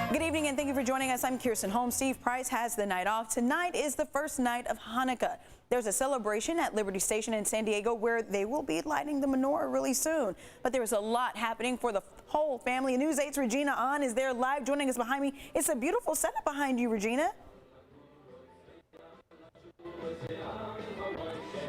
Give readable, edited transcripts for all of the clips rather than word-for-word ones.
Good evening and thank you for joining us. I'm Kirsten Holmes. Steve Price has the night off. Tonight is the first night of Hanukkah. There's a celebration at Liberty Station in San Diego where they will be lighting the menorah really soon. But there's a lot happening for the whole family. News 8's Regina Ahn is there live joining us behind me. It's a beautiful setup behind you, Regina.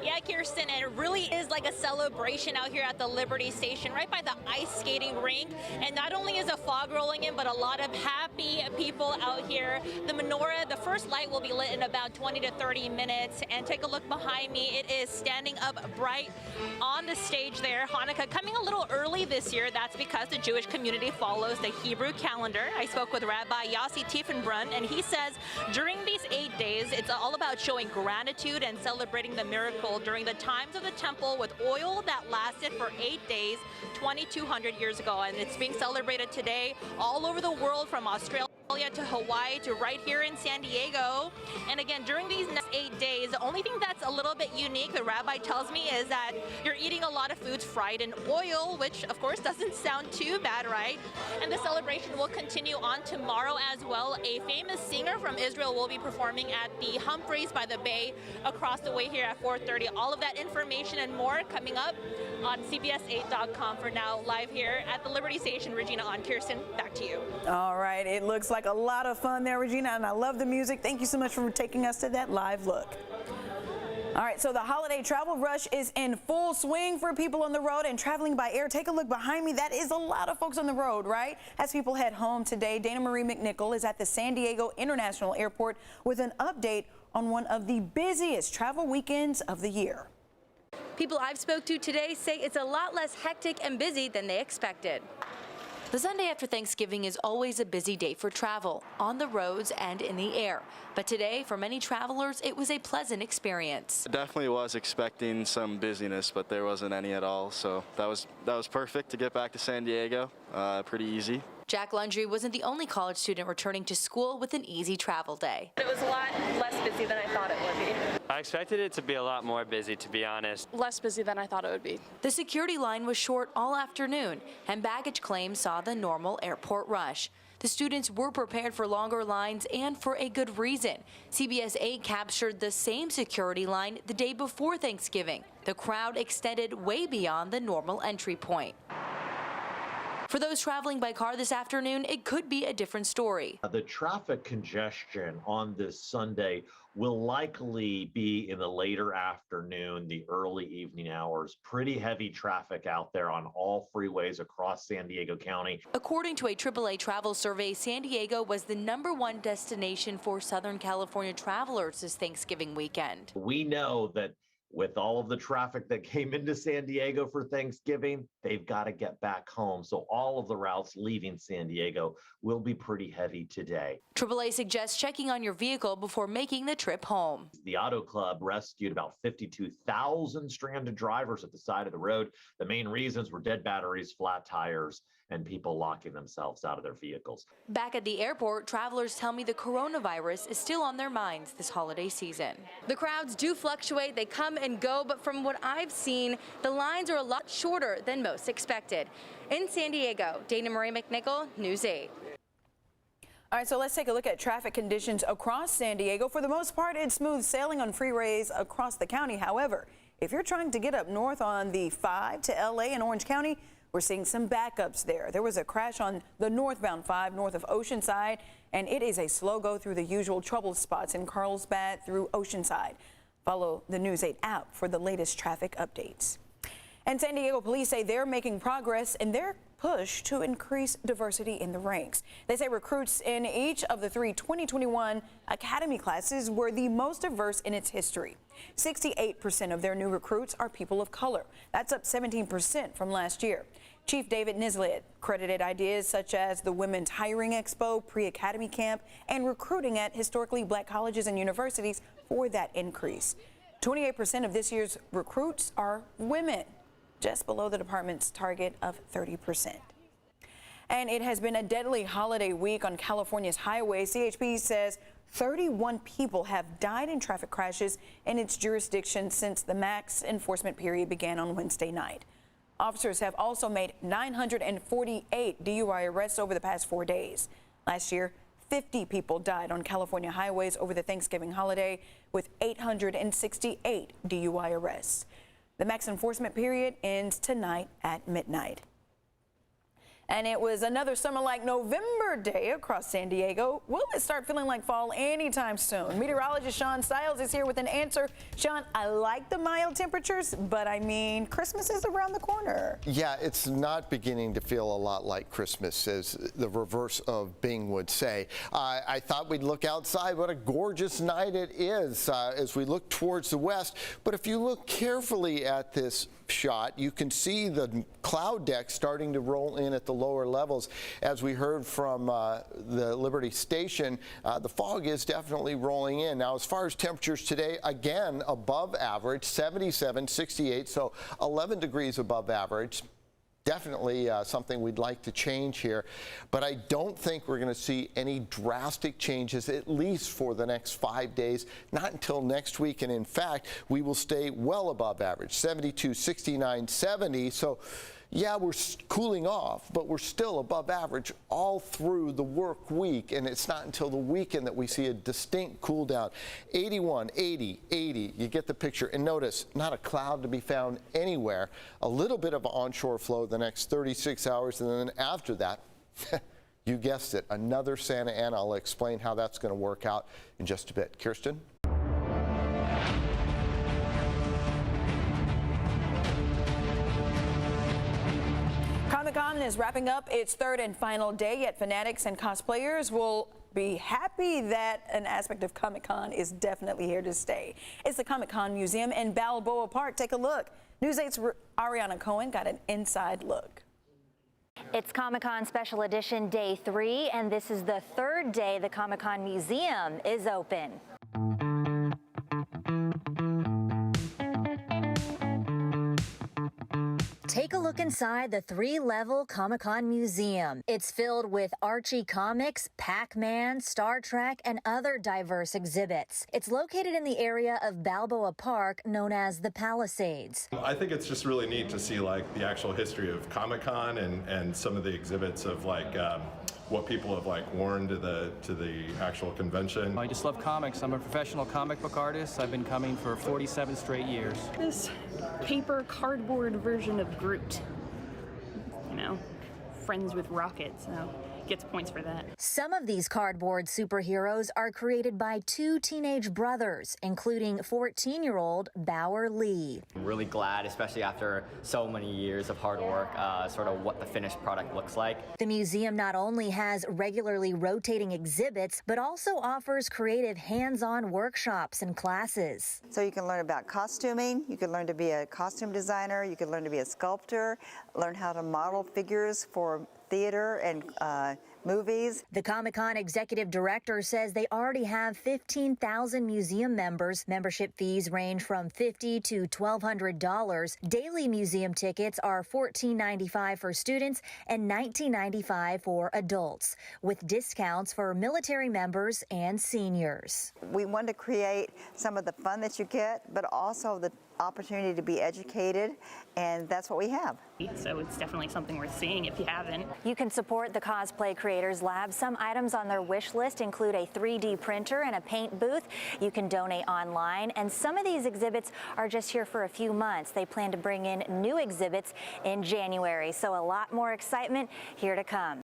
Yeah, Kirsten, and it really is like a celebration out here at the Liberty Station, right by the ice skating rink. And not only is the fog rolling in, but a lot of happy people out here. The menorah, the first light will be lit in about 20 to 30 minutes. And take a look behind me. It is standing up bright on the stage there. Hanukkah coming a little early this year. That's because the Jewish community follows the Hebrew calendar. I spoke with Rabbi Yossi Tiefenbrunn, and he says during these 8 days, it's all about showing gratitude and celebrating the miracle during the times of the temple with oil that lasted for 8 days, 2,200 years ago. And it's being celebrated today all over the world, from Australia to Hawaii to right here in San Diego. And again, during these next 8 days, the only thing that's a little bit unique, the rabbi tells me, is that you're eating a lot of foods fried in oil, which of course doesn't sound too bad, right? And the celebration will continue on tomorrow as well. A famous singer from Israel will be performing at the Humphreys by the Bay across the way here at 4:30. All of that information and more coming up on CBS8.com. For now, live here at the Liberty Station, Regina Ahn. Kirsten, back to you. All right, it looks like a lot of fun there, Regina, and I love the music. Thank you so much for taking us to that live look. All right, so the holiday travel rush is in full swing for people on the road and traveling by air. Take a look behind me. That is a lot of folks on the road, right? As people head home today, Dana Marie McNichol is at the San Diego International Airport with an update on one of the busiest travel weekends of the year. People I've spoke to today say it's a lot less hectic and busy than they expected. The Sunday after Thanksgiving is always a busy day for travel, on the roads and in the air. But today, for many travelers, it was a pleasant experience. I definitely was expecting some busyness, but there wasn't any at all. So that was perfect to get back to San Diego. Pretty easy. Jack Lundry wasn't the only college student returning to school with an easy travel day. It was a lot less busy than I thought it would be. I expected it to be a lot more busy, to be honest. Less busy than I thought it would be. The security line was short all afternoon, and baggage claims saw the normal airport rush. The students were prepared for longer lines, and for a good reason. CBS 8 captured the same security line the day before Thanksgiving. The crowd extended way beyond the normal entry point. For those traveling by car this afternoon, it could be a different story. The traffic congestion on this Sunday will likely be in the later afternoon, the early evening hours. Pretty heavy traffic out there on all freeways across San Diego County. According to a AAA travel survey, San Diego was the #1 destination for Southern California travelers this Thanksgiving weekend. We know that with all of the traffic that came into San Diego for Thanksgiving, they've got to get back home. So all of the routes leaving San Diego will be pretty heavy today. AAA suggests checking on your vehicle before making the trip home. The Auto Club rescued about 52,000 stranded drivers at the side of the road. The main reasons were dead batteries, flat tires, and people locking themselves out of their vehicles. Back at the airport, travelers tell me the coronavirus is still on their minds this holiday season. The crowds do fluctuate, they come and go, but from what I've seen, the lines are a lot shorter than most expected. In San Diego, Dana Marie McNichol, News 8. All right, so let's take a look at traffic conditions across San Diego. For the most part, it's smooth sailing on freeways across the county. However, if you're trying to get up north on the 5 to LA and Orange County, we're seeing some backups there. There was a crash on the northbound 5 north of Oceanside, and it is a slow go through the usual trouble spots in Carlsbad through Oceanside. Follow the News 8 app for the latest traffic updates. And San Diego police say they're making progress in their push to increase diversity in the ranks. They say recruits in each of the 3 2021 academy classes were the most diverse in its history. 68% of their new recruits are people of color. That's up 17% from last year. Chief David Nislett credited ideas such as the Women's Hiring Expo, pre-academy camp, and recruiting at historically black colleges and universities for that increase. 28% of this year's recruits are women, just below the department's target of 30%. And it has been a deadly holiday week on California's highways. CHP says 31 people have died in traffic crashes in its jurisdiction since the max enforcement period began on Wednesday night. Officers have also made 948 DUI arrests over the past 4 days. Last year, 50 people died on California highways over the Thanksgiving holiday, with 868 DUI arrests. The max enforcement period ends tonight at midnight. And it was another summer-like November day across San Diego. Will it start feeling like fall anytime soon? Meteorologist Sean Stiles is here with an answer. Sean, I like the mild temperatures, but I mean, Christmas is around the corner. Yeah, it's not beginning to feel a lot like Christmas, as the reverse of Bing would say. I thought we'd look outside. What a gorgeous night it is as we look towards the west. But if you look carefully at this shot, you can see the cloud deck starting to roll in at the lower levels. As we heard from the Liberty Station, the fog is definitely rolling in. Now, as far as temperatures today, again, above average, 77, 68, so 11 degrees above average. Definitely something we'd like to change here, but I don't think we're going to see any drastic changes, at least for the next 5 days, not until next week. And in fact, we will stay well above average, 72, 69, 70. So yeah, we're cooling off, but we're still above average all through the work week. And it's not until the weekend that we see a distinct cool down. 81, 80, 80, you get the picture. And notice, not a cloud to be found anywhere. A little bit of onshore flow the next 36 hours. And then after that, you guessed it, another Santa Ana. I'll explain how that's going to work out in just a bit. Kirsten? Comic-Con is wrapping up its third and final day, yet fanatics and cosplayers will be happy that an aspect of Comic-Con is definitely here to stay. It's the Comic-Con Museum in Balboa Park. Take a look. News 8's Ariana Cohen got an inside look. It's Comic-Con Special Edition Day 3, and this is the third day the Comic-Con Museum is open. Take a look inside the 3-level Comic-Con Museum. It's filled with Archie comics, Pac-Man, Star Trek, and other diverse exhibits. It's located in the area of Balboa Park known as the Palisades. I think it's just really neat to see like the actual history of Comic-Con and some of the exhibits of like what people have like worn to the actual convention. I just love comics. I'm a professional comic book artist. I've been coming for 47 straight years. This paper cardboard version of Groot. You know, friends with rockets. So gets points for that. Some of these cardboard superheroes are created by 2 teenage brothers, including 14-year-old Bauer Lee. I'm really glad, especially after so many years of hard work, sort of what the finished product looks like. The museum not only has regularly rotating exhibits, but also offers creative hands-on workshops and classes. So you can learn about costuming, you can learn to be a costume designer, you can learn to be a sculptor, learn how to model figures for theater and movies. The Comic-Con executive director says they already have 15,000 museum members. Membership fees range from $50 to $1,200. Daily museum tickets are $14.95 for students and $19.95 for adults, with discounts for military members and seniors. We want to create some of the fun that you get, but also the opportunity to be educated, and that's what we have. So it's definitely something worth seeing if you haven't. You can support the Cosplay Creators Lab. Some items on their wish list include a 3D printer and a paint booth. You can donate online, and some of these exhibits are just here for a few months. They plan to bring in new exhibits in January, so a lot more excitement here to come.